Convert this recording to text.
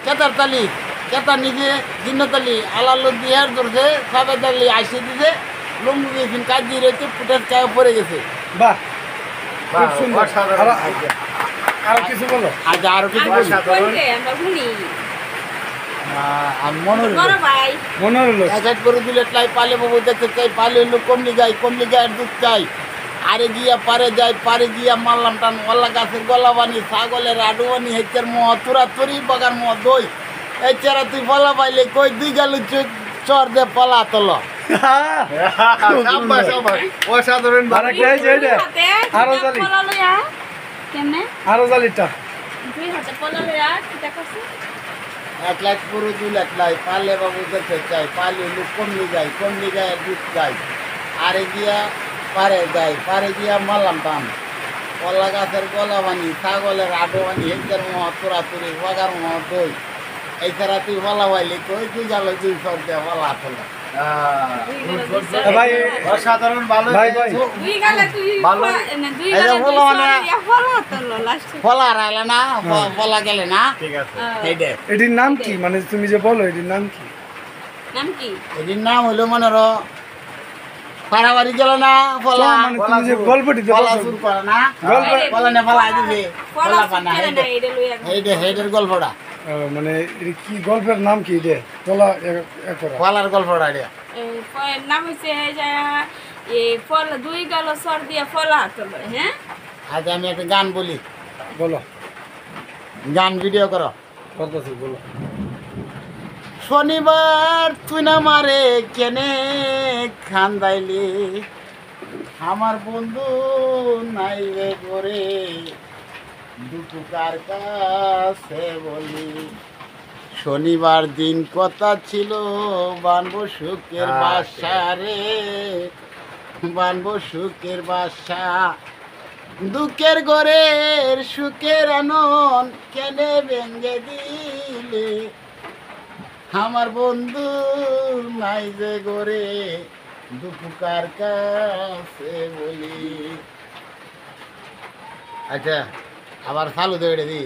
কেতার তালি কেতা নিজে জিন্নতালি আলাল্লু দিয়ে ধরছে সবের তালি আসে দিছে লম্বু গিয়েছেন কাজ দিয়ে রয়েছে পুটের চায়ে পড়ে গেছে। বাহ, খুব সুন্দর। আরো কিছু বলো। আচ্ছা আরো কিছু বলি। আমি মনে হলো এক এক করে দিলে লাই পালে বাবু দেখতে চাই, পালে হলো কমলি গায়ের দুধ চাই। আরে গিয়া পারে যাই, পারে গিয়া মারলাম টান ওল্লা গাছের গলা বানি, ছাগলের আডু বানি, হেচের মোহ তুরা তরি বাগার মোহ দই। এই চেরা তুই পলা পাইলে কই দুই গালু চর দে পলা তোল। অসাধারণ। আরো জালিটা 1 লাখ পুরো 2 লাখ লাই পালে বাবু দেখতে চাই, পালে হলো কমলি গায়ের দুধ চাই। আরে গিয়া পারে যাই, পারে গিয়া মারলাম টান কলা গাছের গলা বানি, ছাগলের আডো বানি, হেঁচের মোহ তোরা তুরি বাগার মোহ দই। এই ছাড়া তুই বলা পাইলে কই তুই গেল 2 চর দে পলা তোল। ভাই অসাধারণ। ভালো ভাই ভাই ফলা রাইলে না ফলা গেলে না। ঠিক আছে এটির নাম কি? মানে তুমি যে বলো এটির নাম কি? এটির নাম হইলো মনে রো পাড়াবাড়ি গেল না ফলা মানে তুমি যে গল্পটি ফলা শুরু করে না ফলা না ফলা দিবে ফলা পানা হেডের গল্পটা। মানে কি গল্পের নাম কি এটা? বলা ফলার গল্পটা এটা নাম হচ্ছে ফল দুই গেল সর দিয়ে ফলা তোল। হ্যাঁ আজ আমি একটা গান বলি, বলো। গান ভিডিও করো। বলো। শনিবার তুই না মারে কেনে খান্দাইলি, আমার বন্ধু নাই রে করে দুটো কার কাছে বলি। শনিবার দিন কথা ছিল বানবো সুখের বাসা রে, বানবো সুখের বাসা। দুঃখের ঘরের সুখের আনন কেনে ভেঙ্গে দিলে, আমার বন্ধু নাই যে গরে দুপুকার কাছে বলি। আচ্ছা আবার চালু দেবে দি।